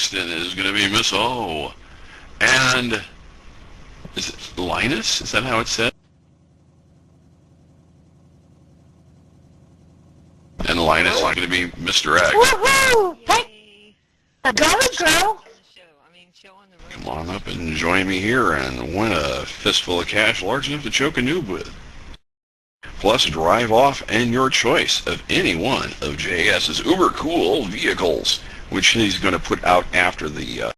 Paxton is going to be Miss O. And is it Linus? Is that how it's said? And Linus is going to be Mr. X. Woohoo! Hey, go! Come on up and join me here and win a fistful of cash large enough to choke a noob with. Plus, drive off and your choice of any one of JS's uber cool vehicles, which he's going to put out after the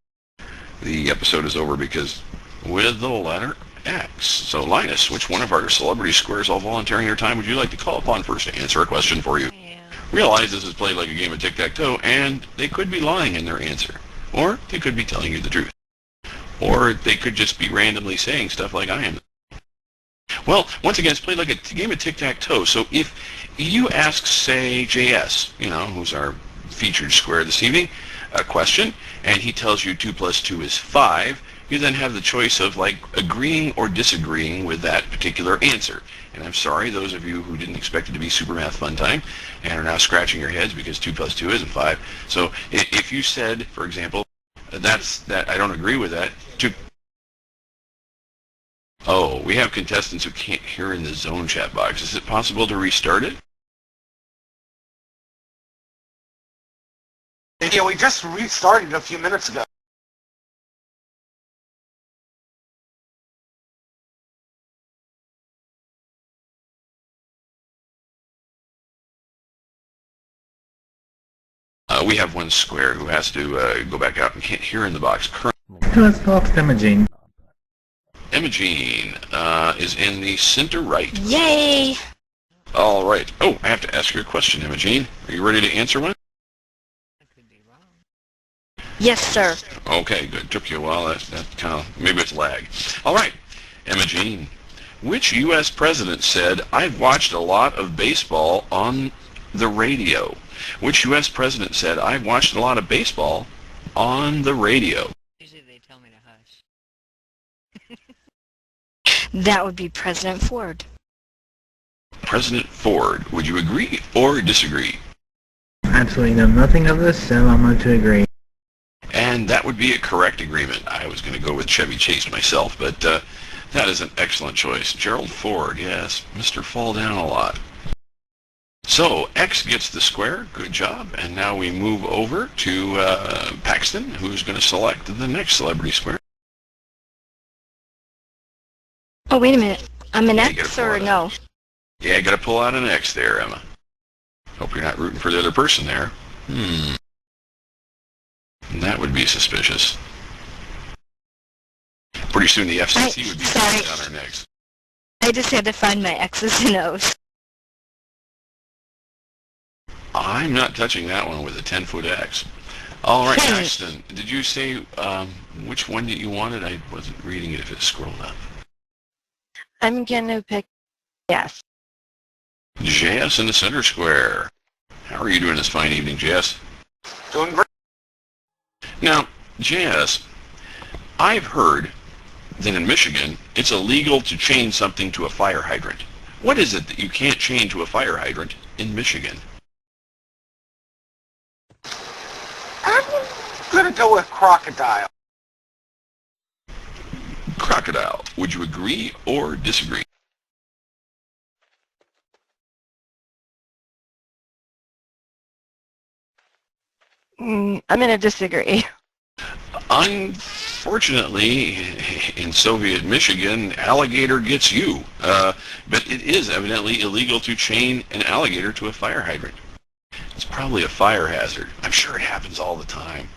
episode is over, because with the letter X. So, Linus, which one of our celebrity squares all volunteering their time would you like to call upon first to answer a question for you? Realize this is played like a game of tic-tac-toe, and they could be lying in their answer, or they could be telling you the truth, or they could just be randomly saying stuff like I am. Well, once again, it's played like a game of tic-tac-toe. So if you ask, say, JS, who's our featured square this evening, a question, and he tells you 2 plus 2 is 5, you then have the choice of, agreeing or disagreeing with that particular answer. And I'm sorry, those of you who didn't expect it to be Super Math Fun Time and are now scratching your heads because 2 plus 2 isn't 5. So if you said, for example, that I don't agree with that, Oh, we have contestants who can't hear in the zone chat box. Is it possible to restart it? Yeah, we just restarted a few minutes ago. We have one square who has to go back out and can't hear in the box. Let's talk to Imogene. Imogene is in the center right. Yay! All right. Oh, I have to ask you a question, Imogene. Are you ready to answer one? Yes, sir. Okay, good. Took you a while. That kind of, maybe it's lag. All right. Imogene, which U.S. president said, "I've watched a lot of baseball on the radio"? Which U.S. president said, "I've watched a lot of baseball on the radio"? Usually they tell me to hush. That would be President Ford. President Ford. Would you agree or disagree? Absolutely know nothing of this, so I'm going to agree. And that would be a correct agreement. I was going to go with Chevy Chase myself, but that is an excellent choice. Gerald Ford, yes. Mr. Fall Down a lot. So, X gets the square. Good job. And now we move over to Paxton, who's going to select the next celebrity square. Oh, wait a minute. I'm an X or no? Yeah, you got to pull out an X there, Emma. Hope you're not rooting for the other person there. That would be suspicious. Pretty soon the FCC would be coming down our necks. I just had to find my X's and O's. I'm not touching that one with a 10-foot X. All right, Paxton, did you say which one that you wanted? I wasn't reading it if it scrolled up. I'm going to pick yes. JS in the center square. How are you doing this fine evening, JS? Doing great. Now, JS, I've heard that in Michigan, it's illegal to chain something to a fire hydrant. What is it that you can't chain to a fire hydrant in Michigan? I'm going to go with crocodile. Crocodile. Would you agree or disagree? I'm going to disagree. Unfortunately, in Soviet Michigan, alligator gets you. But it is evidently illegal to chain an alligator to a fire hydrant. It's probably a fire hazard. I'm sure it happens all the time.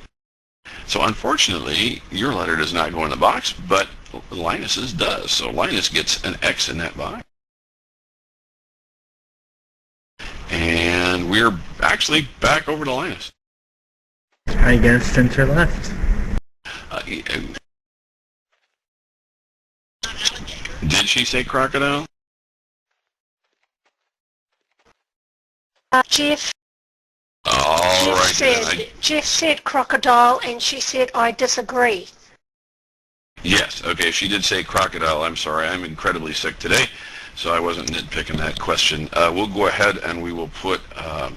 So unfortunately, your letter does not go in the box, but Linus's does. So Linus gets an X in that box. And we're actually back over to Linus. I guess center left. Did she say crocodile? Jeff. All right. Jeff said crocodile, and she said I disagree. Yes. Okay. She did say crocodile. I'm sorry. I'm incredibly sick today, so I wasn't nitpicking that question. We'll go ahead and we will put.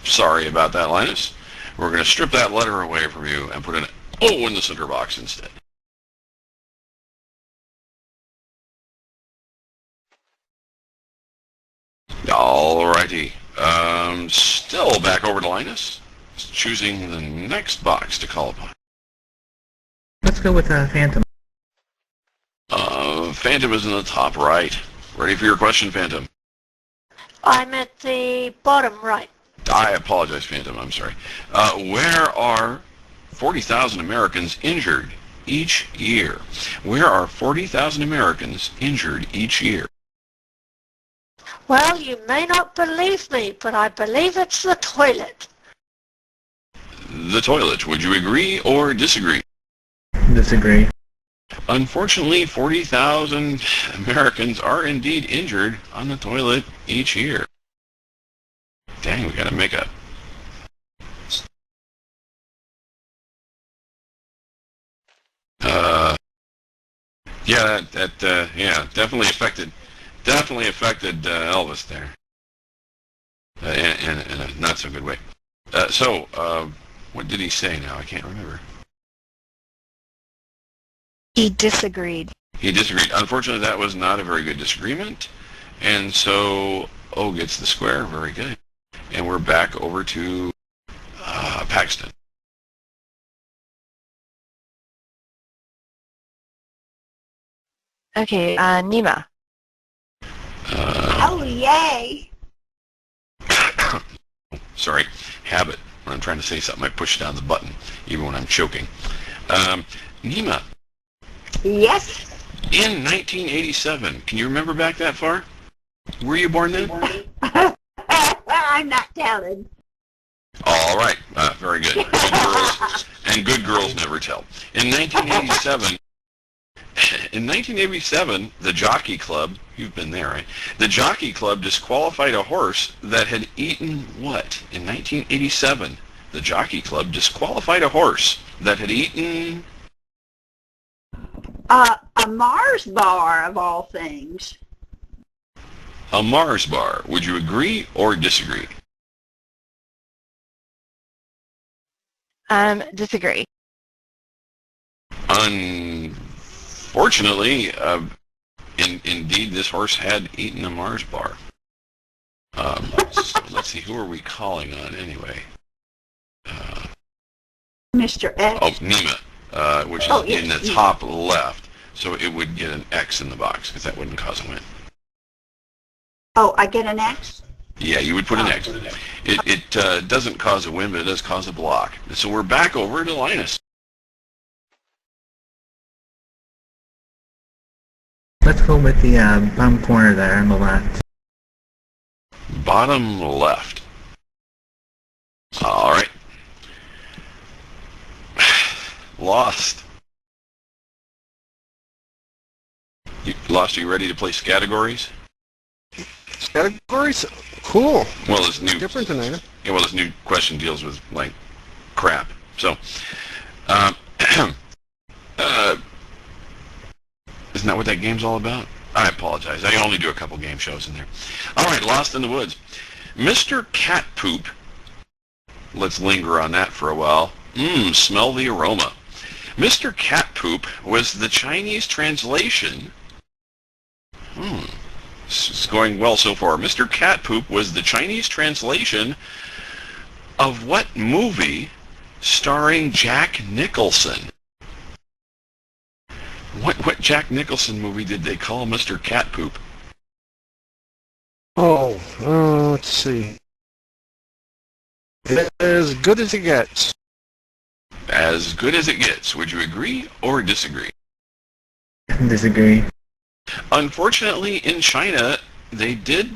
Sorry about that, Linus. We're going to strip that letter away from you and put an O in the center box instead. Alrighty. Still back over to Linus. Choosing the next box to call upon. Let's go with Phantom. Phantom is in the top right. Ready for your question, Phantom? I'm at the bottom right. I apologize, Phantom. I'm sorry. Where are 40,000 Americans injured each year? Where are 40,000 Americans injured each year? Well, you may not believe me, but I believe it's the toilet. The toilet. Would you agree or disagree? Disagree. Unfortunately, 40,000 Americans are indeed injured on the toilet each year. Dang, we gotta make a... yeah, yeah, definitely affected Elvis there. In a not so good way. What did he say now? I can't remember. He disagreed. He disagreed. Unfortunately, that was not a very good disagreement. And so, O gets the square. Very good. And we're back over to Paxton. Okay, Nima. Oh, yay. Sorry, habit. When I'm trying to say something, I push down the button, even when I'm choking. Nima. Yes. In 1987, can you remember back that far? Were you born then? I'm not telling. All right, very good. Good girls, and good girls never tell. In 1987, the Jockey Club, you've been there, right? The Jockey Club disqualified a horse that had eaten what? In 1987, the Jockey Club disqualified a horse that had eaten... A Mars bar, of all things. A Mars bar. Would you agree or disagree? Disagree. Unfortunately, indeed, this horse had eaten a Mars bar. So let's see, who are we calling on anyway? Mr. X. Oh, Nima, which is in the top left. So it would get an X in the box, because that wouldn't cause a win. Oh, I get an X? Yeah, you would put an X. It doesn't cause a win, but it does cause a block. So we're back over to Linus. Let's go with the bottom corner there on the left. Bottom left. All right. Lost. Lost, are you ready to play categories? Categories? Cool. Well, this new Different tonight. Yeah, well, this new question deals with like crap. So, isn't that what that game's all about? I apologize. I only do a couple game shows in there. All right, Lost in the Woods. Mr. Cat Poop. Let's linger on that for a while. Smell the aroma. Mr. Cat Poop was the Chinese translation. This is going well so far. Mr. Cat Poop was the Chinese translation of what movie starring Jack Nicholson? What Jack Nicholson movie did they call Mr. Cat Poop? Oh, let's see. As good as it gets. As good as it gets. Would you agree or disagree? Disagree. Unfortunately, in China, they did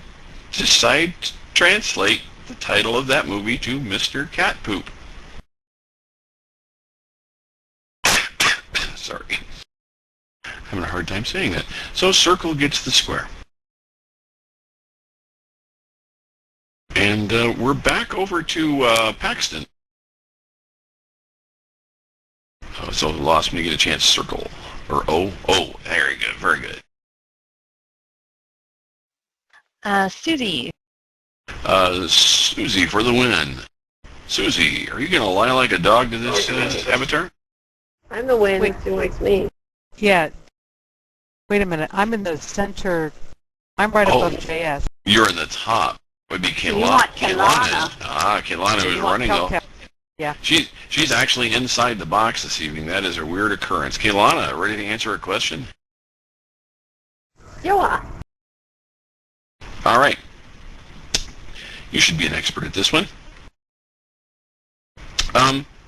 decide to translate the title of that movie to Mr. Cat Poop. Sorry. Having a hard time saying that. So circle gets the square. And we're back over to Paxton. Oh, so lost me to get a chance. Circle. Or O. Oh, very good. Very good. Susie. Susie for the win. Susie, are you going to lie like a dog to this avatar? I'm the one Wait. who likes me. Yeah. Wait a minute. I'm in the center. I'm right above JS. You're in the top. Would be You want Kaylana. Kaylana. Kaylana is You want running. Cal- Yeah. She's actually inside the box this evening. That is a weird occurrence. Kaylana, ready to answer a question? Joa. All right. You should be an expert at this one.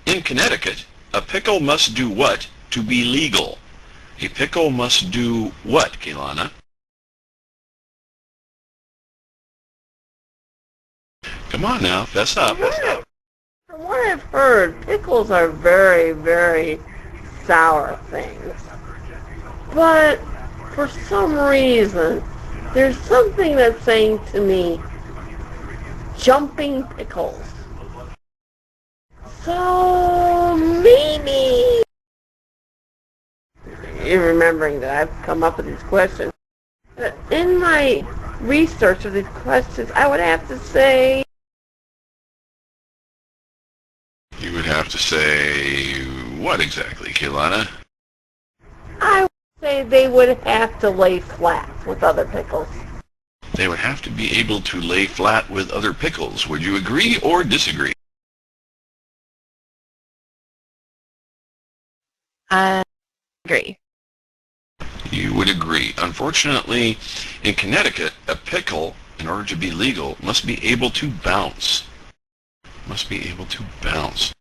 In Connecticut, a pickle must do what to be legal? A pickle must do what, Kaylana? Come on now, fess up. From what I've heard, pickles are very, very sour things. But for some reason, there's something that's saying to me, jumping pickles. So maybe, you're remembering that I've come up with these questions. But in my research of these questions, I would have to say, You would have to say what exactly, Kaylana? I would say they would have to lay flat with other pickles. They would have to be able to lay flat with other pickles. Would you agree or disagree? I agree. You would agree. Unfortunately, in Connecticut, a pickle, in order to be legal, must be able to bounce. Must be able to bounce.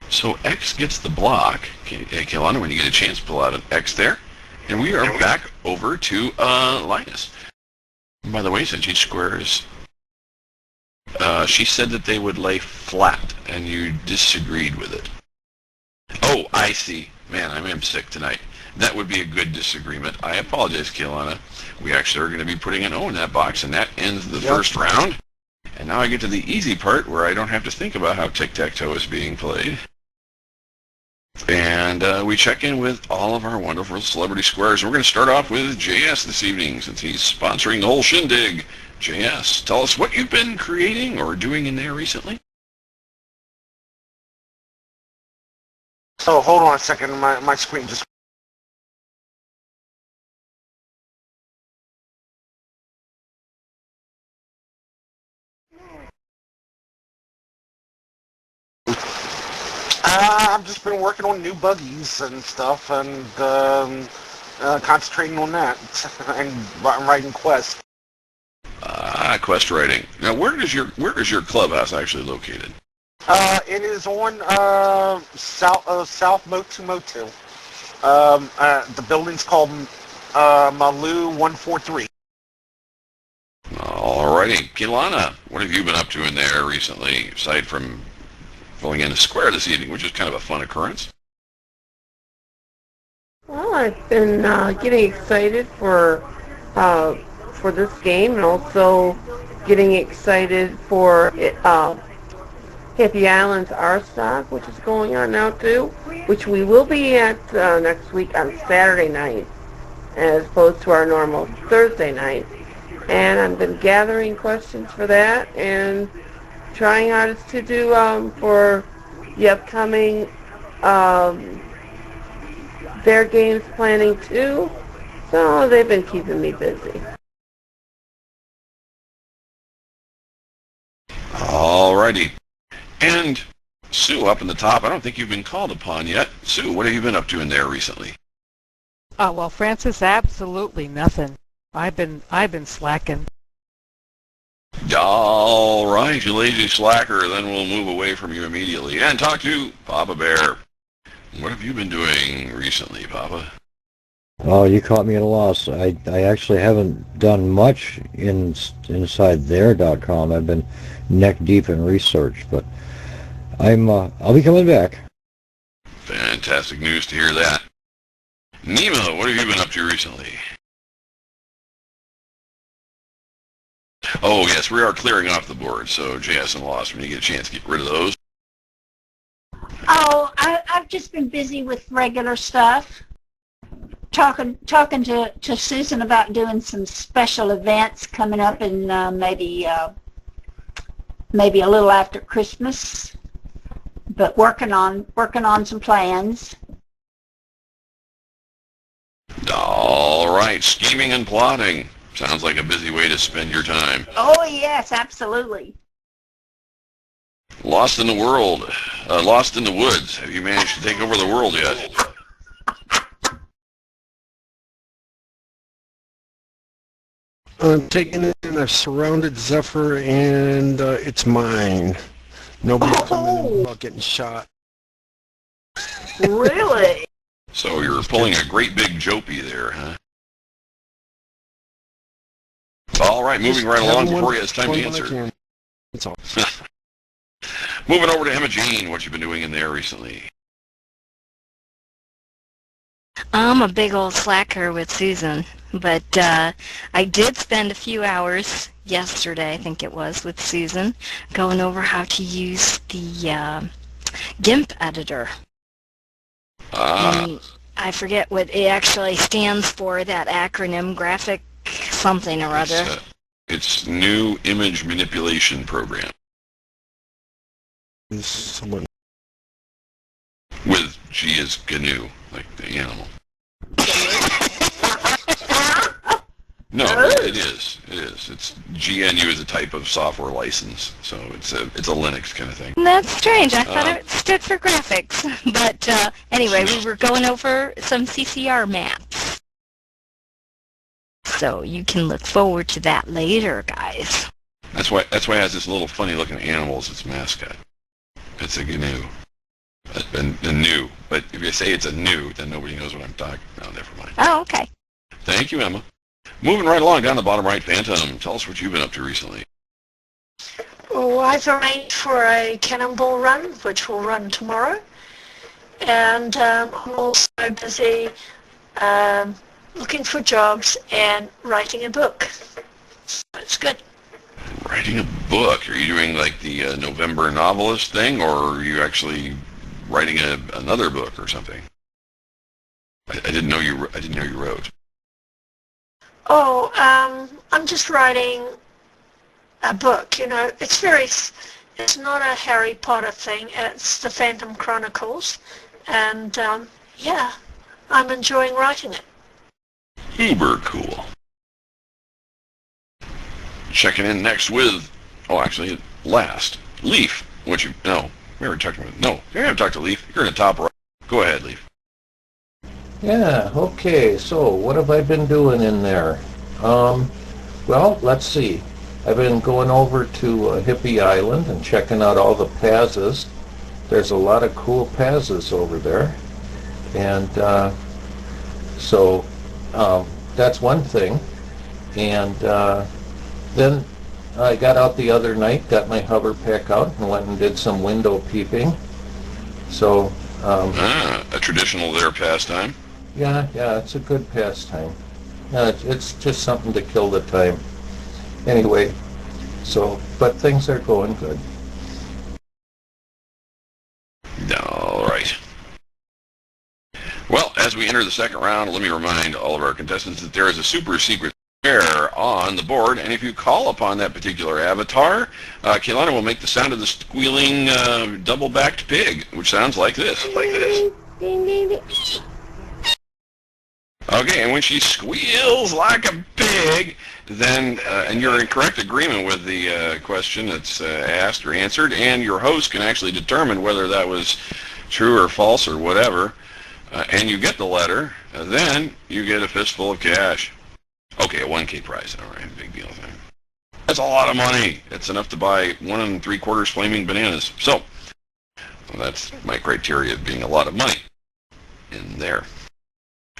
So X gets the block. Kaylana, when you get a chance, pull out an X there. And we are back over to Linus. And by the way, since each squares, she said that they would lay flat, and you disagreed with it. Oh, I see. Man, I am sick tonight. That would be a good disagreement. I apologize, Kaylana. We actually are going to be putting an O in that box, and that ends the first round. And now I get to the easy part where I don't have to think about how tic-tac-toe is being played. And we check in with all of our wonderful celebrity squares. We're going to start off with JS this evening since he's sponsoring the whole shindig. JS, tell us what you've been creating or doing in there recently. So hold on a second, my screen just... I've just been working on new buggies and stuff, and concentrating on that, and writing quests. Quest writing. Now, where is your clubhouse actually located? It is on South Motu Motu. The building's called Malu 143. Alrighty. Kaylana, what have you been up to in there recently, aside from filling in a square this evening, which is kind of a fun occurrence? well, I've been getting excited for this game, and also getting excited for Happy Island's R-Stock, which is going on now too, which we will be at next week on Saturday night, as opposed to our normal Thursday night. And I've been gathering questions for that and trying hardest to do for the upcoming their games planning too. So they've been keeping me busy. Alrighty. And Sue, up in the top, I don't think you've been called upon yet. Sue, what have you been up to in there recently? Oh, well, Francis, absolutely nothing. I've been slacking. All right, you lazy slacker, then we'll move away from you immediately and talk to Papa Bear. What have you been doing recently, Papa? Oh, you caught me at a loss. I actually haven't done much inside there.com. I've been neck deep in research, but I'll be coming back. Fantastic news to hear that. Nemo, what have you been up to recently? Oh, yes, we are clearing off the board, so JS and Lost, when you get a chance, get rid of those. Oh, I've just been busy with regular stuff. Talking to Susan about doing some special events coming up in maybe a little after Christmas, but working on some plans. All right, scheming and plotting. Sounds like a busy way to spend your time. Oh, yes, absolutely. Lost in the world. Lost in the woods. Have you managed to take over the world yet? I'm taking it in. I've surrounded Zephyr, and it's mine. Nobody coming in about getting shot. Really? So you're pulling a great big jopey there, huh? All right, moving right along before you, it's time to answer. That's all. Moving over to Emma Jean, what you been doing in there recently? I'm a big old slacker with Susan, but I did spend a few hours yesterday, I think it was, with Susan, going over how to use the GIMP editor. And I forget what it actually stands for, that acronym, graphic something or other. It's New Image Manipulation Program. Someone. With G as GNU, like the animal. No, it is. It is. It's GNU is a type of software license, so it's a Linux kind of thing. That's strange. I thought it stood for graphics. But anyway, we were going over some CCR maps. So you can look forward to that later, guys. That's why it has this little funny looking animal as its mascot. It's a GNU. A new. But if you say it's a new, then nobody knows what I'm talking about. Never mind. Oh, okay. Thank you, Emma. Moving right along down the bottom right, Phantom. Tell us what you've been up to recently. Oh, I've arranged for a cannonball run, which will run tomorrow. And I'm also busy looking for jobs and writing a book. So it's good. Writing a book? Are you doing like the November novelist thing, or are you actually writing another book or something? I didn't know you wrote. Oh, I'm just writing a book. You know, it's not a Harry Potter thing. It's the Phantom Chronicles, and yeah, I'm enjoying writing it. Uber cool. Checking in next with, last, Leaf. We already talked about it. No, you haven't talked to Leaf. You're in the top right. Go ahead, Leaf. Yeah, okay, so what have I been doing in there? Well, let's see. I've been going over to Hippie Island and checking out all the pazzes. There's a lot of cool pazzes over there. And so that's one thing. And then I got out the other night, got my hover pack out, and went and did some window peeping. So a traditional there pastime. Yeah, it's a good pastime. It's just something to kill the time. Anyway, but things are going good. All right. Well, as we enter the second round, let me remind all of our contestants that there is a super secret square on the board, and if you call upon that particular avatar, Keilana will make the sound of the squealing double-backed pig, which sounds like this. Okay, and when she squeals like a pig, then, and you're in correct agreement with the question that's asked or answered, and your host can actually determine whether that was true or false or whatever, and you get the letter, then you get a fistful of cash. Okay, a 1K prize. All right, big deal thing. That's a lot of money. It's enough to buy 1 3/4 flaming bananas. So, that's my criteria of being a lot of money in there.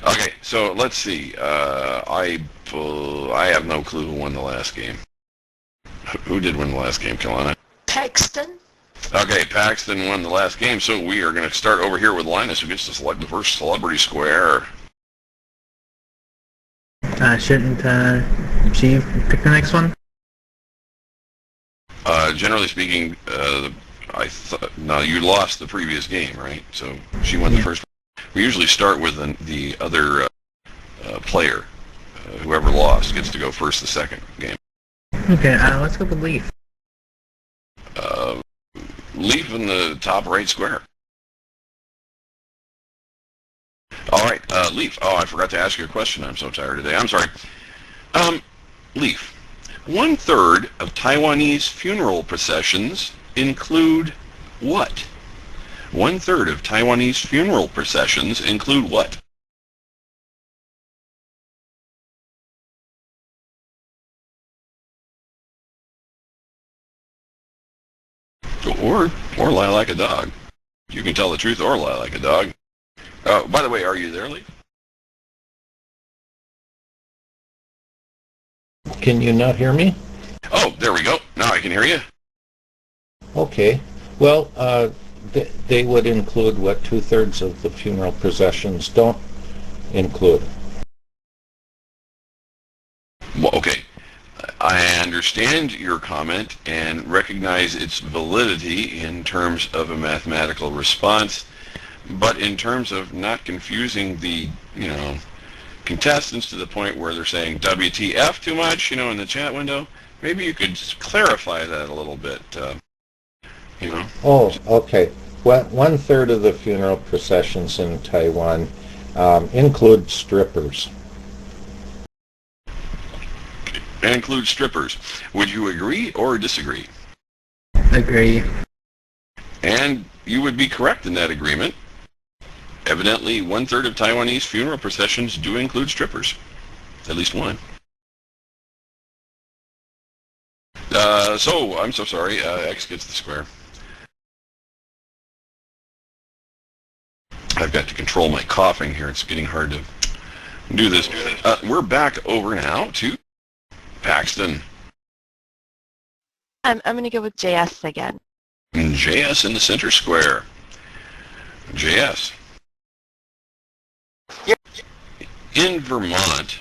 Okay, so let's see. I have no clue who won the last game. Who did win the last game, Keilana? Paxton? Okay, Paxton won the last game, so we are going to start over here with Linus, who gets to select the first celebrity square. Shouldn't she pick the next one? Generally speaking, now you lost the previous game, right? So she won the first one. We usually start with the other player. Whoever lost gets to go first the second game. Okay, let's go with Leaf. Leaf in the top right square. All right, Leaf. Oh, I forgot to ask you a question. I'm so tired today. I'm sorry. Leaf. 1/3 of Taiwanese funeral processions include what? 1/3 of Taiwanese funeral processions include what? Or lie like a dog. You can tell the truth or lie like a dog. By the way, are you there, Leaf? Can you not hear me? Oh, there we go. Now I can hear you. Okay. Well, they would include what 2/3 of the funeral processions don't include. Well, okay. I understand your comment and recognize its validity in terms of a mathematical response, but in terms of not confusing the, contestants to the point where they're saying WTF too much, in the chat window, maybe you could clarify that a little bit, Oh, okay. Well, 1/3 of the funeral processions in Taiwan include strippers. And include strippers. Would you agree or disagree? Agree. And you would be correct in that agreement. Evidently, 1/3 of Taiwanese funeral processions do include strippers. At least one. So, I'm so sorry, X gets the square. I've got to control my coughing here. It's getting hard to do this. We're back over now to Paxton. I'm going to go with JS again. And JS in the center square. JS. In Vermont,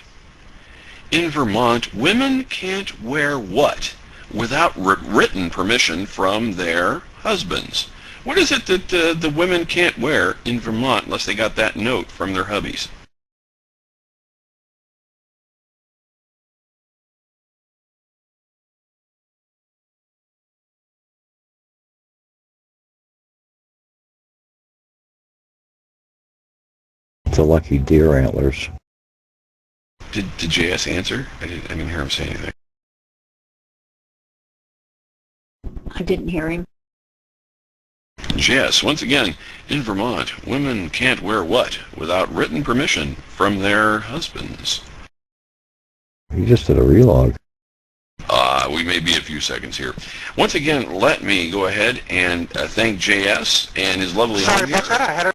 women can't wear what without written permission from their husbands? What is it that the women can't wear in Vermont unless they got that note from their hubbies? The lucky deer antlers. Did JS answer? I didn't hear him say anything. I didn't hear him. JS, once again, in Vermont, women can't wear what without written permission from their husbands? You just did a relog. We may be a few seconds here. Once again, let me go ahead and thank JS and his lovely... Sorry about that. I had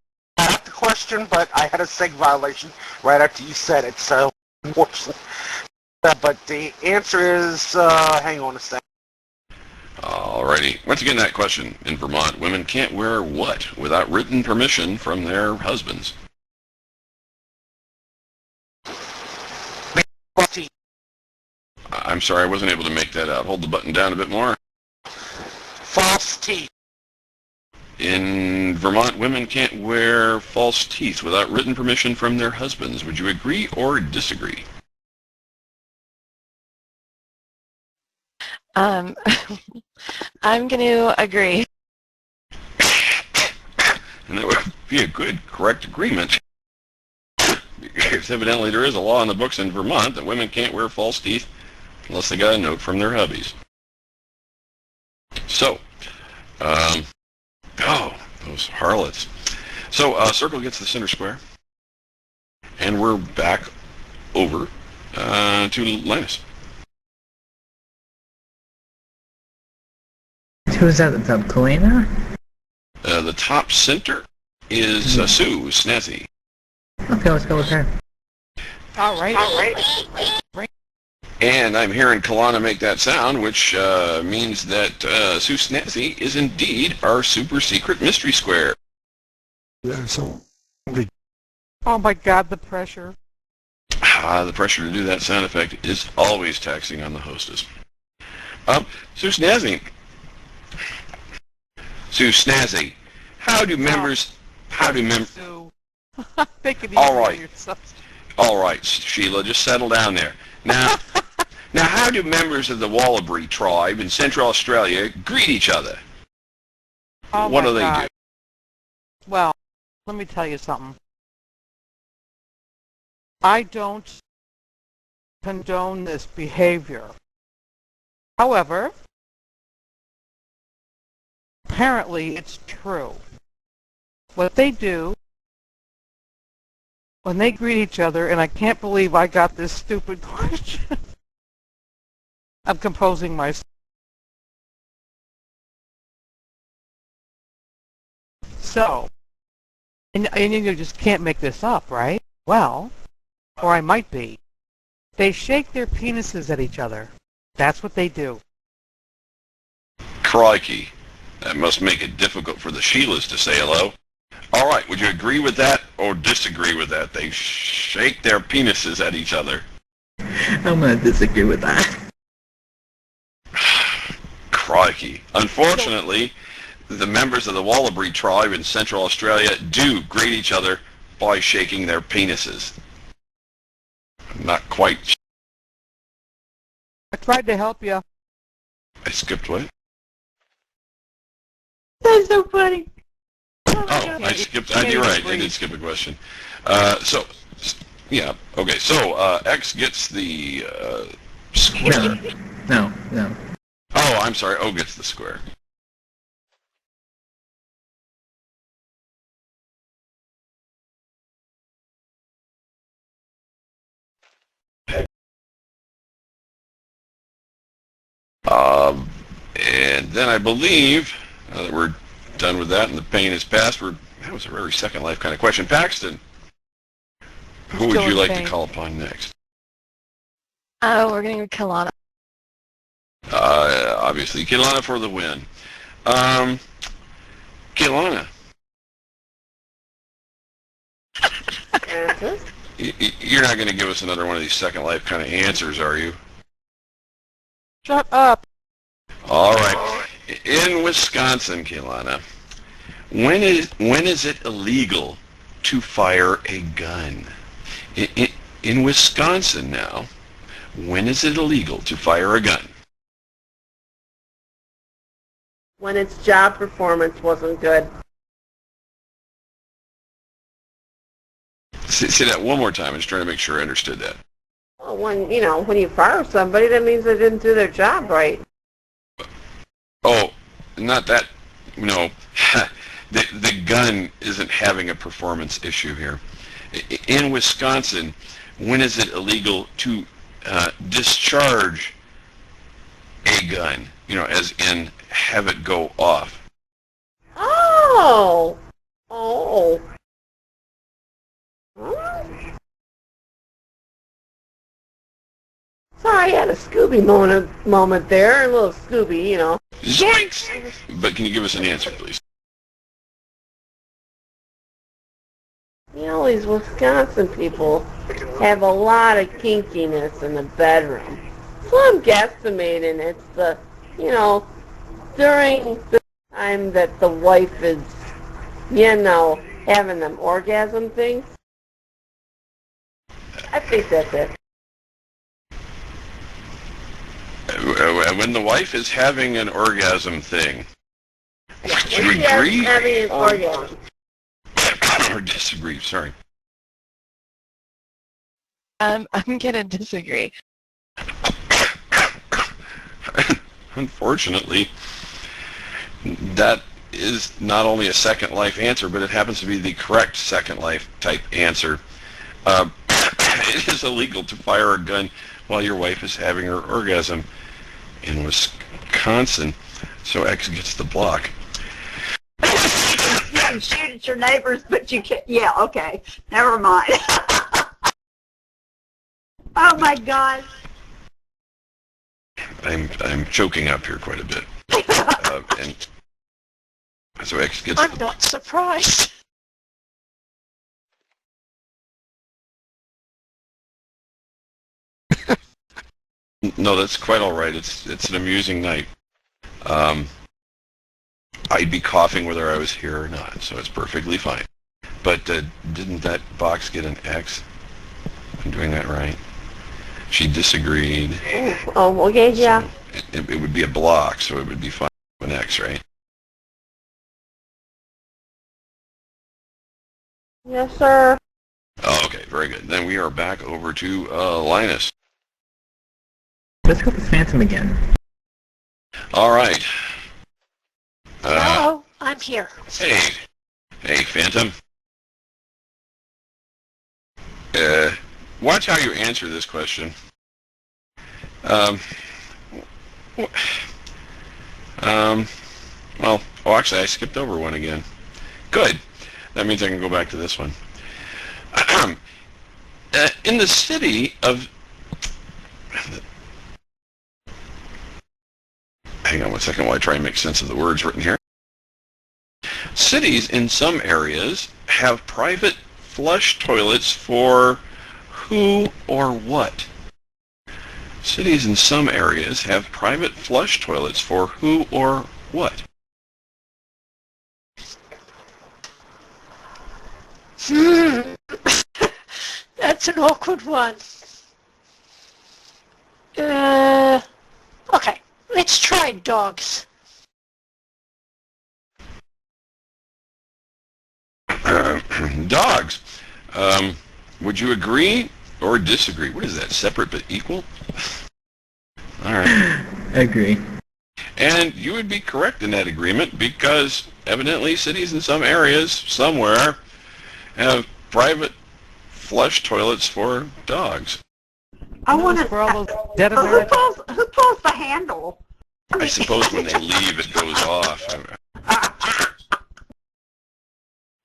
the question, but I had a SIG violation right after you said it, so unfortunately. But the answer is, hang on a second. Alrighty. Once again, that question. In Vermont, women can't wear what without written permission from their husbands? I'm sorry, I wasn't able to make that out. Hold the button down a bit more. False teeth. In Vermont, women can't wear false teeth without written permission from their husbands. Would you agree or disagree? I'm going to agree. And that would be a good, correct agreement. Because evidently there is a law in the books in Vermont that women can't wear false teeth unless they got a note from their hubbies. So, those harlots. So, circle gets the center square. And we're back over to Linus. Who's at the top? Kalina? The top center is Sue Snazzy. Okay, let's go with her. All right. And I'm hearing Kalana make that sound, which means that Sue Snazzy is indeed our super secret mystery square. Oh my God, the pressure. The pressure to do that sound effect is always taxing on the hostess. Sue Snazzy. Sue Snazzy. How do members... All right, Sheila, just settle down there. Now, how do members of the Wallaby tribe in Central Australia greet each other? Oh What do my they God. do? Well, let me tell you something. I don't condone this behavior. However, apparently it's true. What they do when they greet each other, and I can't believe I got this stupid question. I'm composing myself. So, and you just can't make this up, right? Well, or I might be. They shake their penises at each other. That's what they do. Crikey. That must make it difficult for the Sheilas to say hello. All right, would you agree with that or disagree with that? They shake their penises at each other. I'm going to disagree with that. Crikey. Unfortunately, the members of the Wallaby tribe in Central Australia do greet each other by shaking their penises. Not quite. I tried to help you. I skipped what? That's so funny. Oh, I skipped. You're right. I did skip a question. Yeah. Okay. So X gets the square. No. Oh, I'm sorry. O gets the square. And then I believe that we're done with that and the pain is past. That was a very Second Life kind of question. Paxton, who would you like to call upon next? We're going to go Kelana. Obviously, Kelana for the win. Kelana. You're not going to give us another one of these Second Life kind of answers, are you? Shut up. All right. In Wisconsin, Kelana, when is it illegal to fire a gun? In Wisconsin now, when is it illegal to fire a gun? When its job performance wasn't good. Say that one more time. I'm just trying to make sure I understood that. Well, when you fire somebody, that means they didn't do their job right. Oh, not that. No, the gun isn't having a performance issue here. In Wisconsin, when is it illegal to discharge a gun? As in have it go off. Oh. Sorry, I had a Scooby moment there, a little Scooby, Zoinks! But can you give us an answer, please? These Wisconsin people have a lot of kinkiness in the bedroom. So I'm guesstimating it's during the time that the wife is, having them orgasm things. I think that's it. When the wife is having an orgasm thing, would you When agree? she's having an orgasm. Or disagree, sorry. I'm going to disagree. Unfortunately, that is not only a Second Life answer, but it happens to be the correct Second Life type answer. It is illegal to fire a gun while your wife is having her orgasm in Wisconsin, so X gets the block. You can shoot at your neighbors, but you can't. Yeah, okay. Never mind. Oh my God. I'm choking up here quite a bit, and so X gets. I'm not surprised. No, that's quite all right. It's an amusing night. I'd be coughing whether I was here or not, so it's perfectly fine. But didn't that box get an X? I'm doing that right. She disagreed. Oh, okay, yeah. So it would be a block, so it would be fine. An X, right? Yes, sir. Oh, okay. Very good. Then we are back over to Linus. Let's go with Phantom again. All right. Hello, I'm here. Hey, Phantom. Watch how you answer this question. Actually, I skipped over one again. Good. That means I can go back to this one. In the city of... Hang on one second while I try and make sense of the words written here. Cities in some areas have private flush toilets for who or what? Cities in some areas have private flush toilets for who or what? That's an awkward one. Okay, let's try dogs. Dogs. Would you agree or disagree? What is that, separate but equal? All right. Agree. And you would be correct in that agreement because evidently cities in some areas, somewhere, have private flush toilets for dogs. I want to. For all those dead Who Americans. pulls the handle? I suppose when they leave it goes off.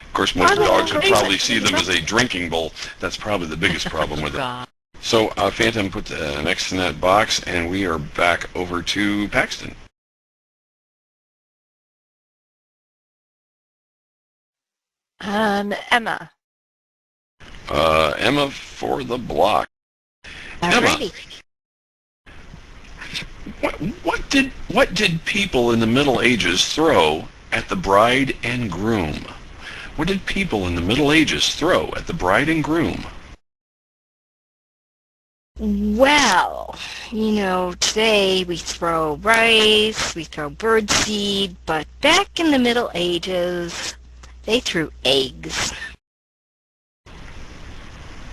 Of course, most dogs would probably see them as a drinking bowl. That's probably the biggest problem with it. So, Phantom put the next in that box, and we are back over to Paxton. Emma. Emma for the block. Alrighty. Emma, what did people in the Middle Ages throw at the bride and groom? What did people in the Middle Ages throw at the bride and groom? Well, today we throw rice, we throw birdseed, but back in the Middle Ages, they threw eggs.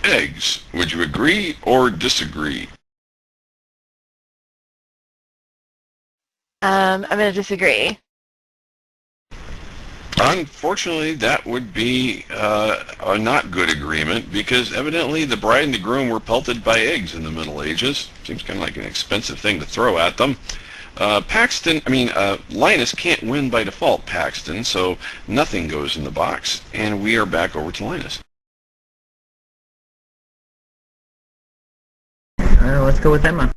Eggs. Would you agree or disagree? I'm going to disagree. Unfortunately, that would be a not good agreement because evidently the bride and the groom were pelted by eggs in the Middle Ages. Seems kind of like an expensive thing to throw at them. Linus can't win by default, Paxton, so nothing goes in the box, and we are back over to Linus. Let's go with Emma.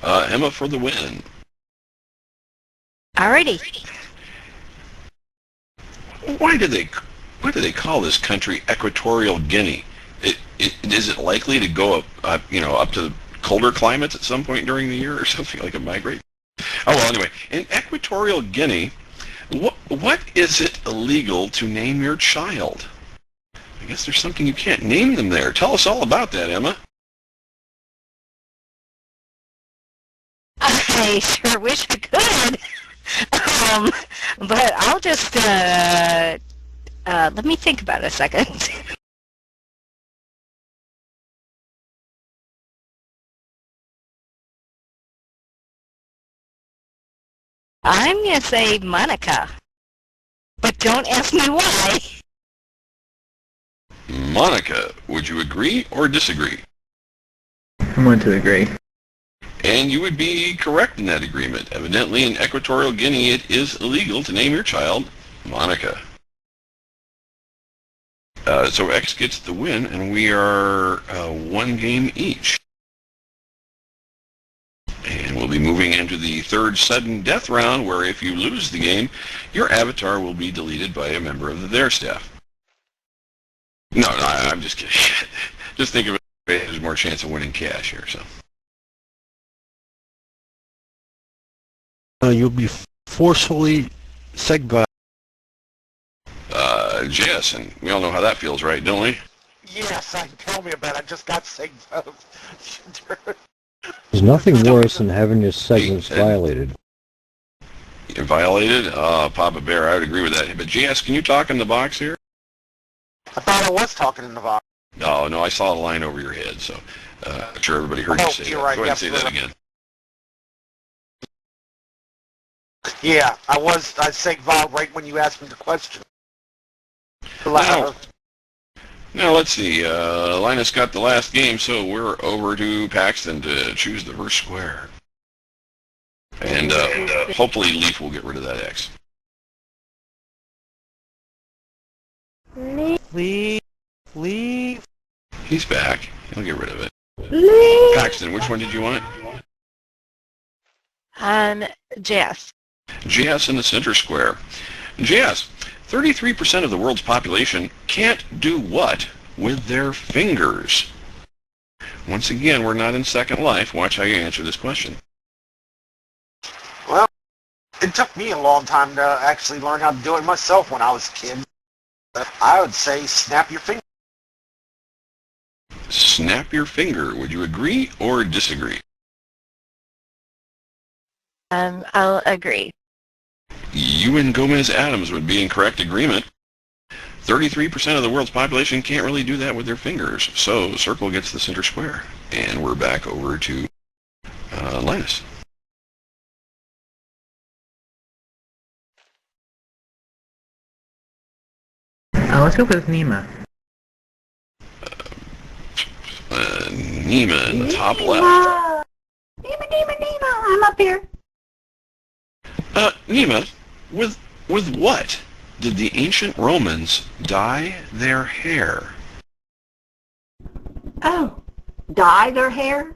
Emma for the win. Alrighty. Why do they call this country Equatorial Guinea? Is it likely to go up to colder climates at some point during the year or something, like a migrate? Oh, well, anyway, in Equatorial Guinea, what is it illegal to name your child? I guess there's something you can't name them there. Tell us all about that, Emma. I sure wish I could. But I'll just, let me think about it a second. I'm going to say Monica. But don't ask me why. Monica, would you agree or disagree? I'm going to agree. And you would be correct in that agreement. Evidently, in Equatorial Guinea, it is illegal to name your child Monica. So X gets the win, and we are one game each. And we'll be moving into the third sudden death round, where if you lose the game, your avatar will be deleted by a member of the There staff. No, I'm just kidding. Just think of it, there's more chance of winning cash here, so. You'll be forcefully segwayed. Jason, we all know how that feels, right, don't we? Yes, tell me about it. I just got sick. There's nothing worse than having your segments violated. Violated? Papa Bear, I would agree with that. But JS, can you talk in the box here? I thought I was talking in the box. No, no, I saw the line over your head, so I'm sure everybody heard you say You're that. right. Go ahead and say that Absolutely. again. Yeah, I sang Val right when you asked me the question. Now let's see. Linus got the last game, so we're over to Paxton to choose the first square. And hopefully Leaf will get rid of that X. Leave. He's back. He'll get rid of it. Leave. Paxton, which one did you want? JS. JS in the center square. JS, 33% of the world's population can't do what with their fingers? Once again, we're not in Second Life. Watch how you answer this question. Well, it took me a long time to actually learn how to do it myself when I was a kid. I would say snap your finger. Snap your finger. Would you agree or disagree? I'll agree. You and Gomez Adams would be in correct agreement. 33% of the world's population can't really do that with their fingers. So circle gets the center square. And we're back over to Linus. Let's go with Nima. Nima in the top left. Nima, I'm up here. Nima, with what did the ancient Romans dye their hair? Oh, dye their hair?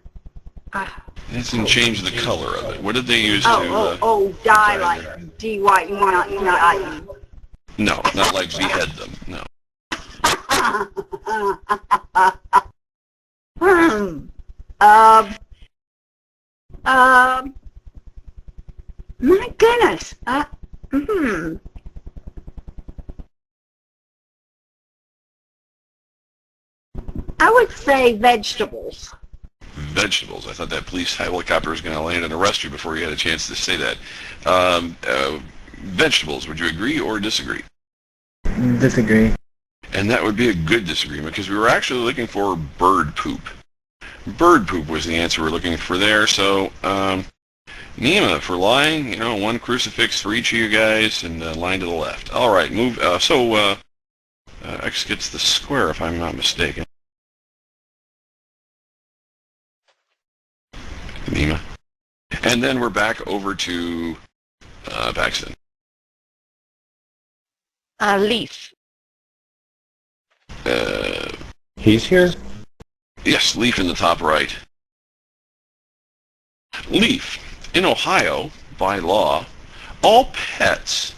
It didn't change the color of it. What did they use to... Dye like D-Y-E-N-I-E. No, not like behead them, no. My goodness. I would say vegetables. Vegetables. I thought that police helicopter was going to land and arrest you before you had a chance to say that. Vegetables, would you agree or disagree? Disagree. And that would be a good disagreement because we were actually looking for bird poop. Bird poop was the answer we're looking for there. So, Nima, for lying, one crucifix for each of you guys and line to the left. All right, move. X gets the square if I'm not mistaken. Nima. And then we're back over to Paxton. Leaf. He's here? Yes, Leaf in the top right. Leaf. In Ohio, by law, all pets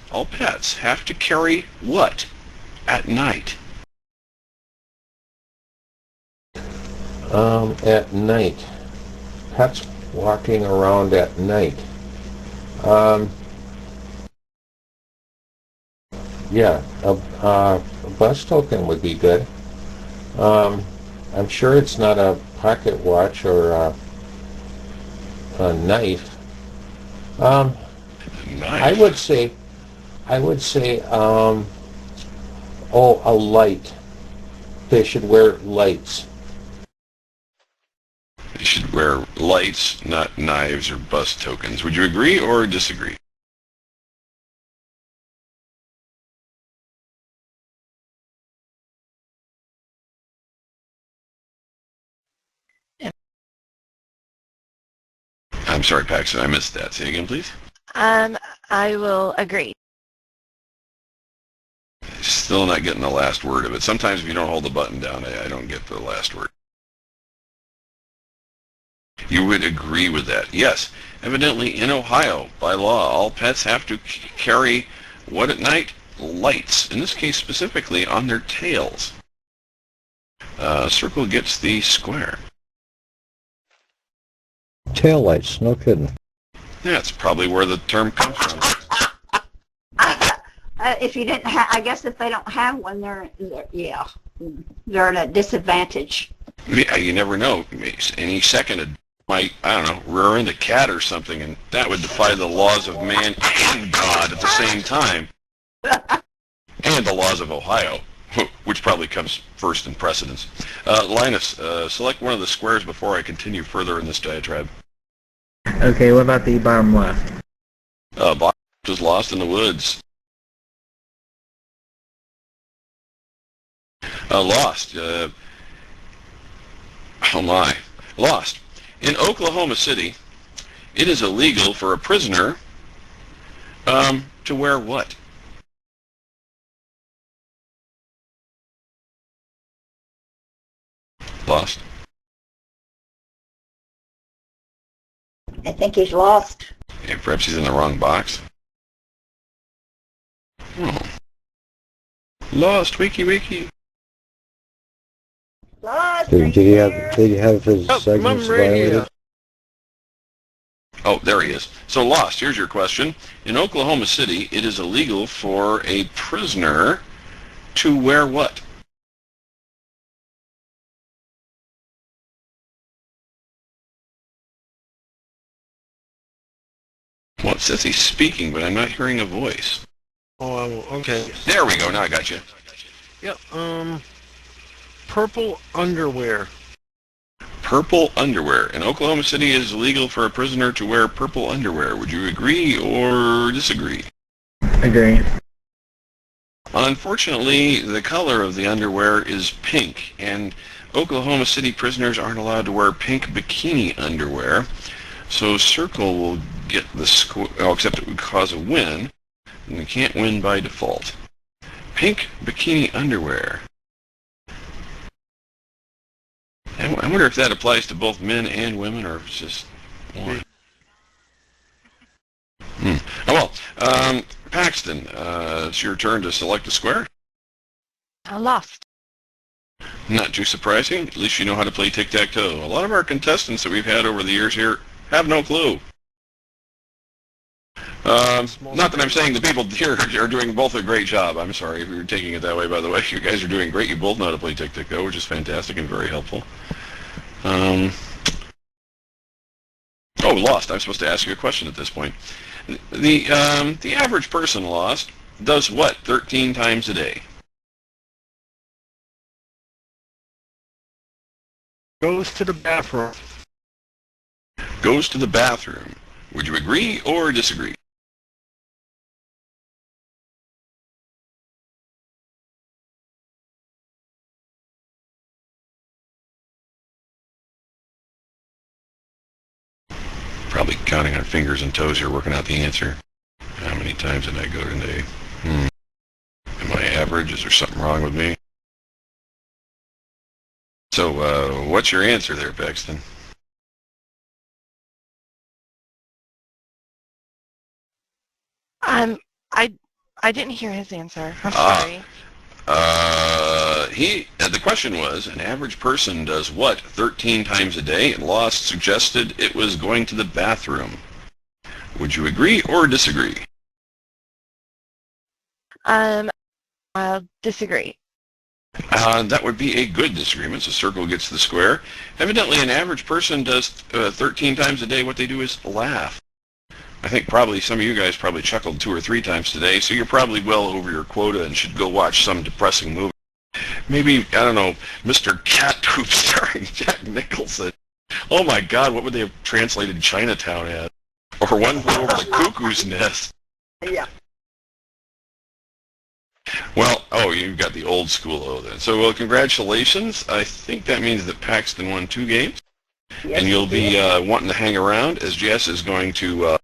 have to carry what at night? At night. Pets walking around at night. Yeah, a bus token would be good. I'm sure it's not a pocket watch or a knife. I would say, a light. They should wear lights. They should wear lights, not knives or bus tokens. Would you agree or disagree? I'm sorry, Paxton, I missed that. Say again, please. I will agree. Still not getting the last word of it. Sometimes if you don't hold the button down, I don't get the last word. You would agree with that? Yes. Evidently, in Ohio, by law, all pets have to carry what at night? Lights. In this case, specifically on their tails. Circle gets the square. Tail lights, no kidding. That's probably where the term comes from. If you didn't have, I guess if they don't have one, they're at a disadvantage. Yeah, you never know. Any second it might, I don't know, rear end a cat or something, and that would defy the laws of man and God at the same time. And the laws of Ohio. which probably comes first in precedence. Linus, select one of the squares before I continue further in this diatribe. Okay, what about the bottom left? Bottom is lost in the woods. Lost. Oh my. Lost. In Oklahoma City, it is illegal for a prisoner to wear what? Lost. I think he's lost. Yeah, perhaps he's in the wrong box. Oh. Lost. Wiki wiki. Lost. Did he have his segments violated? Oh, there he is. So Lost, here's your question. In Oklahoma City, it is illegal for a prisoner to wear what? Well, it says he's speaking, but I'm not hearing a voice. Oh, okay. There we go. Now I got you. Yep. Purple underwear. Purple underwear. In Oklahoma City, it is illegal for a prisoner to wear purple underwear. Would you agree or disagree? Agree. Unfortunately, the color of the underwear is pink, and Oklahoma City prisoners aren't allowed to wear pink bikini underwear. So Circle will get the score, except it would cause a win, and we can't win by default. Pink bikini underwear. I wonder if that applies to both men and women, or if it's just one. Oh well. Paxton, it's your turn to select a square. Lost. Not too surprising. At least you know how to play tic-tac-toe. A lot of our contestants that we've had over the years here have no clue. Not that I'm saying the people here are doing both a great job. I'm sorry if you're taking it that way, by the way. You guys are doing great. You both know how to play tic-tac-toe, which is fantastic and very helpful. Oh, Lost. I'm supposed to ask you a question at this point. The average person, Lost, does what 13 times a day? Goes to the bathroom. Goes to the bathroom. Would you agree or disagree? Probably counting on fingers and toes here, working out the answer. How many times did I go today? Am I average? Is there something wrong with me? So, what's your answer there, Paxton? I didn't hear his answer. I'm sorry. The question was, an average person does what 13 times a day? And Lost suggested it was going to the bathroom. Would you agree or disagree? I'll disagree. That would be a good disagreement, so Circle gets the square. Evidently, an average person does 13 times a day. What they do is laugh. I think probably some of you guys probably chuckled 2 or 3 times today, so you're probably well over your quota and should go watch some depressing movie. Maybe, I don't know, Mr. Cat Poop starring Jack Nicholson. Oh my God, what would they have translated Chinatown as? Or One Flew Over the Cuckoo's Nest. Yeah. Well, oh, you've got the old school O then. So, well, congratulations. I think that means that Paxton won 2 games. Yes, and you'll be wanting to hang around as Jess is going to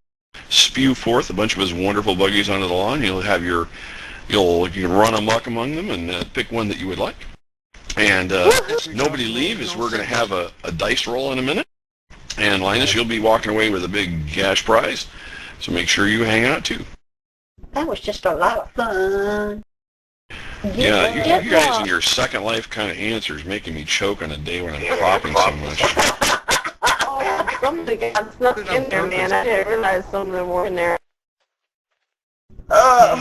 spew forth a bunch of his wonderful buggies onto the lawn. You'll have you can run amok among them and pick one that you would like. And nobody leave, as we're going to have a dice roll in a minute. And Linus, you'll be walking away with a big cash prize. So make sure you hang out too. That was just a lot of fun. Yeah, you guys in your Second Life kind of answers making me choke on a day when I'm popping so much. Oh, something got snuck in there, man. I didn't realize some of them were in there. We'll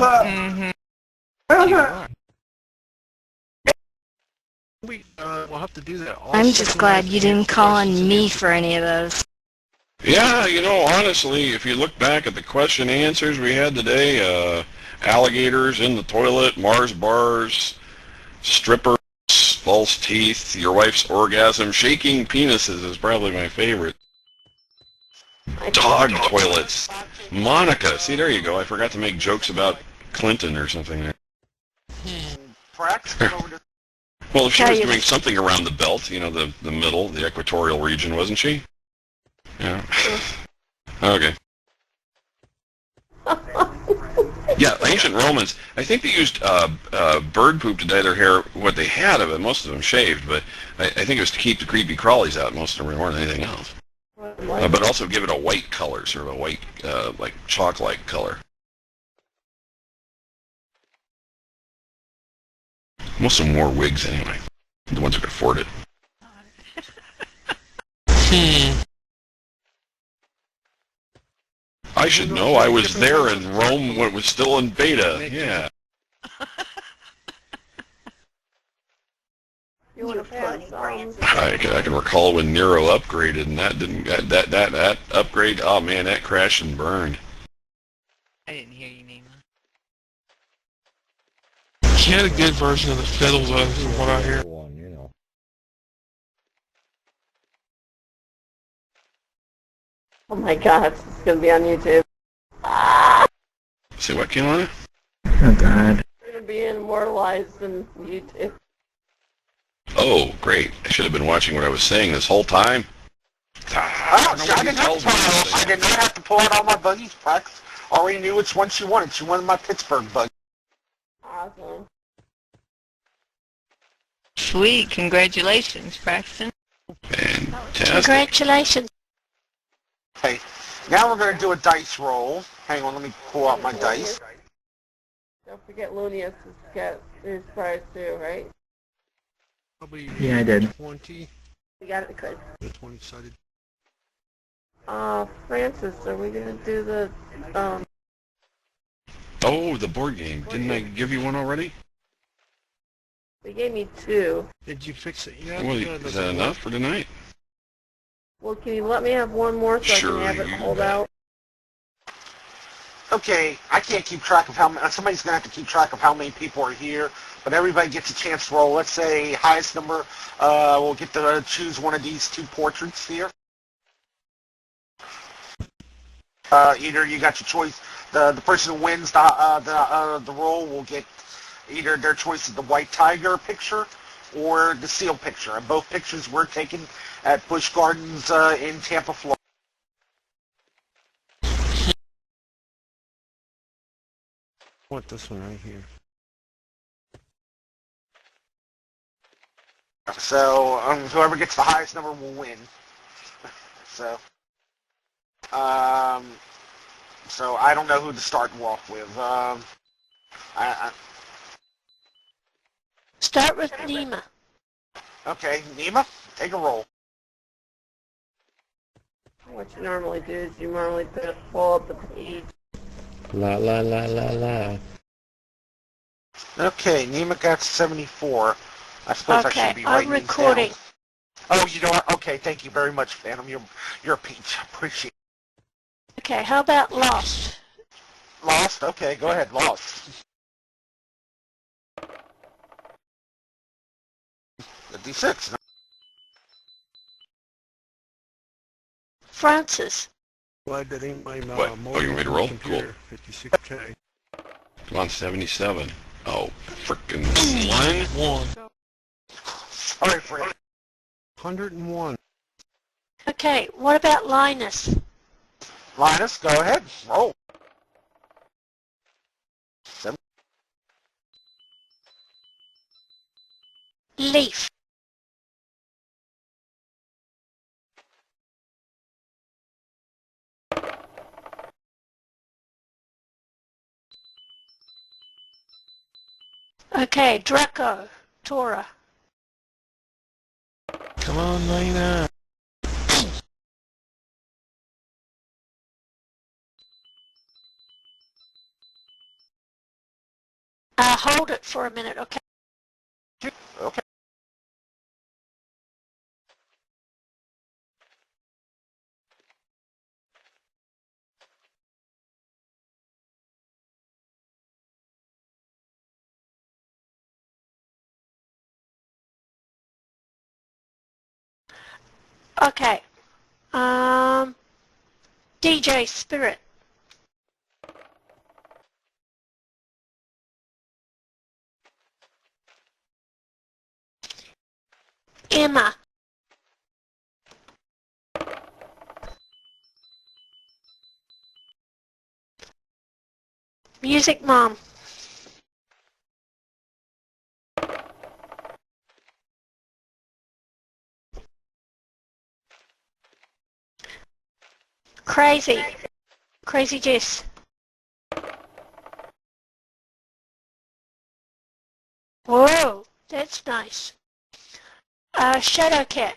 have to do that. I'm just glad you didn't call on me for any of those. Yeah, honestly, if you look back at the question answers we had today, alligators in the toilet, Mars bars, strippers, false teeth, your wife's orgasm, shaking penises is probably my favorite. Dog toilets. Monica. See, there you go. I forgot to make jokes about Clinton or something there. Perhaps come over to Well, she was doing something around the belt, you know, the middle, the equatorial region, wasn't she? Yeah. Okay. Yeah, ancient Romans, I think they used bird poop to dye their hair, what they had of it, most of them shaved, but I think it was to keep the creepy crawlies out, most of them more than anything else. But also give it a white color, sort of a white, like chalk-like color. Most of them wore wigs anyway, the ones who could afford it. I should know. I was there in Rome when it was still in beta. Yeah. You want to pass I can recall when Nero upgraded, and that didn't that upgrade. Oh man, that crashed and burned. I didn't hear you, Nima. She had a good version of the fiddle, though, from what I hear. One, you know. Oh my God, it's going to be on YouTube. See what, Keelan? Oh God. It's going to be immortalized in YouTube. Oh, great. I should have been watching what I was saying this whole time. I did not have to pull out all my buggies. Prax already knew which one she wanted. She wanted my Pittsburgh buggy. Awesome. Sweet. Congratulations, Braxton. Fantastic. Congratulations. Okay, now we're going to do a dice roll. Hang on, let me pull out my dice. Don't forget Lunius has got his prize too, right? Probably Yeah, I did. 20. We got it, good. 20-sided. Francis, are we going to do the, Oh, the board game. Didn't I give you one already? they gave me 2. Did you fix it yet? Well, is that enough for tonight? Well, can you let me have one more so Sure, I can have it you pulled bet. out? Okay, I can't keep track of how many. Somebody's going to have to keep track of how many people are here, but everybody gets a chance to roll. Let's say highest number, we'll get to choose one of these 2 portraits here. Either you got your choice. The person who wins the roll will get either their choice of the white tiger picture or the seal picture. And both pictures were taken at Busch Gardens in Tampa, Florida. I want this one right here. So whoever gets the highest number will win. So, so I don't know who to start off with. Start with Nima. Okay, Nima, take a roll. What you normally do is you normally pull up the page. La la la la la. Okay, Nima got 74. I suppose I Okay, should be I'm writing these recording. down. Oh, you know what? Okay, thank you very much, Phantom. You're a peach. Appreciate it. Okay, how about Lost? Lost? Okay, go ahead. Lost. 56. Francis. Glad that ain't my What? Oh, you want me to roll? computer. 56K. Come on, 77. Oh, frickin' one? Sorry, Fred. 101. Okay, what about Linus? Linus, go ahead. Roll. Leaf. Okay, Draco. Tora. Come on, Lena. Hold it for a minute, okay? Okay. Okay. DJ Spirit. Emma. Music Mom. Crazy. Crazy Jess. Whoa, that's nice. Shadow Cat.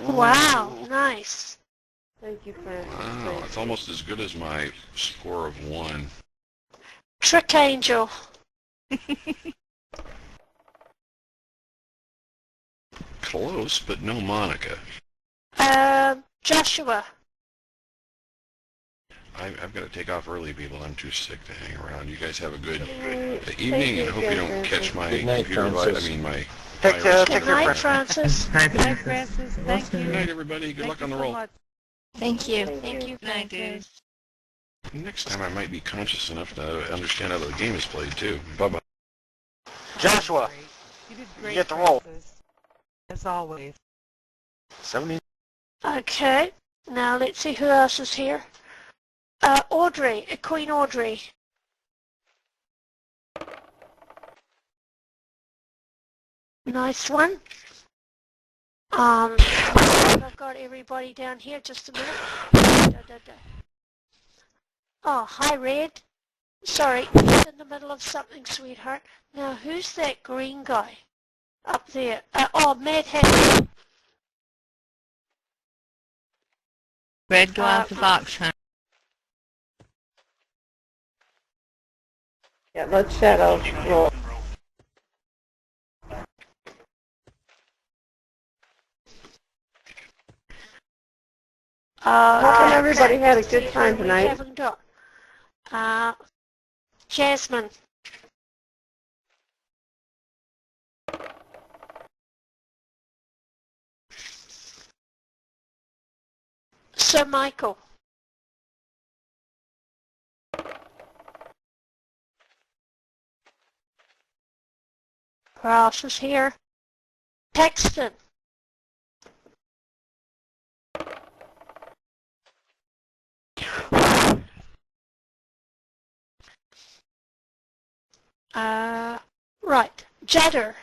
Wow, nice. Thank you, Francis. Wow, it's almost as good as my score of 1. Trick Angel. Close, but no Monica. Joshua. I've got to take off early, people. I'm too sick to hang around. You guys have a good Thank evening, you and hope you again, don't Francis. catch my Good night, computer Francis. my Take virus. Good night, Francis. Hi, Bye, Francis. Francis. Thank Good you. night, everybody. Good luck on the roll. Thank you. Thank you. Good night, dude. Next time I might be conscious enough to understand how the game is played, too. Bye-bye. Joshua, You did you great, get the roll. Francis. As always. 70. Okay, now let's see who else is here. Audrey, Queen Audrey. Nice one. I've got everybody down here. Just a minute. Oh, hi, Red. Sorry, just in the middle of something, sweetheart. Now, who's that green guy up there? Oh, Mad Hatter. Red dwarf fox hunt. Yeah, let's Shadow roll. Hoping everybody had a good time We tonight. haven't got Jasmine. Sir Michael. Who else is here? Paxton. Right. Jadder.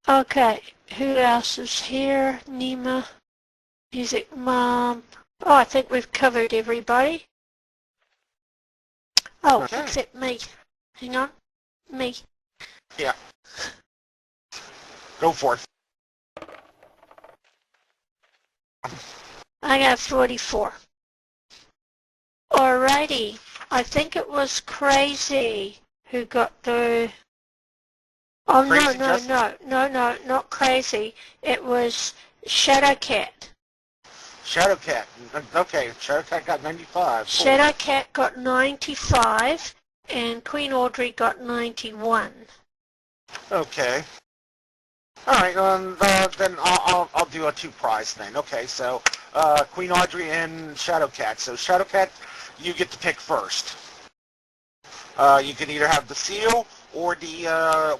Okay, who else is here? Nima, Music Mom. Oh, I think we've covered everybody. Oh, Okay. except me. Hang on. Me. Yeah. Go for it. I got 44. Alrighty. I think it was Crazy who got the... Oh, Crazy no, not Crazy. It was Shadowcat. Shadowcat. Okay, Shadowcat got 95. Cool. Shadowcat got 95, and Queen Audrey got 91. Okay. All right. Then I'll do a 2 prize thing. Okay. So Queen Audrey and Shadowcat. So Shadowcat, you get to pick first. You can either have the seal or the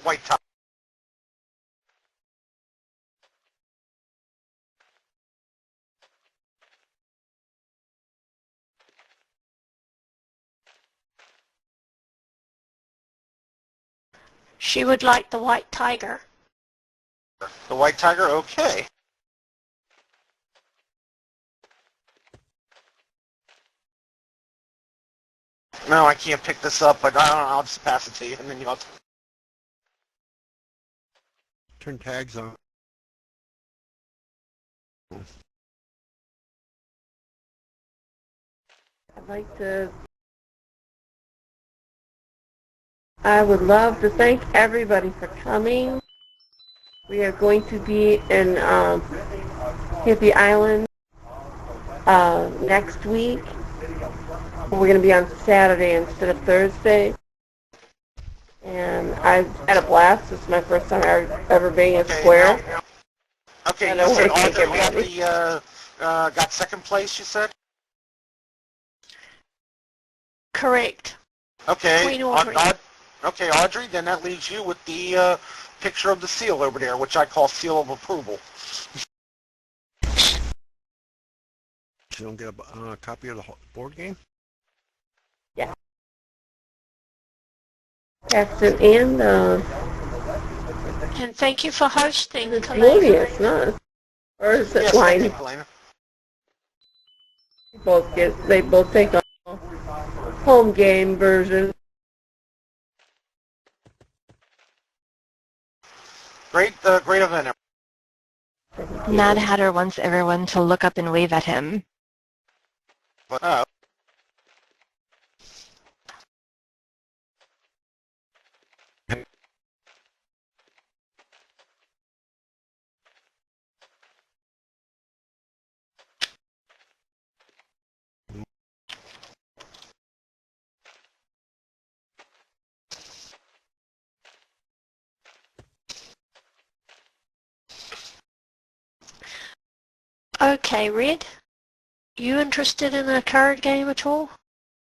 white top. She would like the white tiger. The white tiger. Okay. No, I can't pick this up, but I'll just pass it to you, and then you'll. Turn tags on. I would love to thank everybody for coming. We are going to be in Hippie Island next week. We're going to be on Saturday instead of Thursday. And I've had a blast. This is my first time ever being a square. Okay, And you I said wanna kick Audrey got second place, you said? Correct. Okay, Queen Audrey. Okay, Audrey, then that leaves you with the picture of the seal over there, which I call seal of approval. You don't get a copy of the board game? Yeah. Paxton and And thank you for hosting, Kalina. Glorious, no? Or is it Yes, Line? thank you, Kalina. They both take a home game version. Great event. Mad Hatter wants everyone to look up and wave at him. Okay, Red. You interested in a card game at all?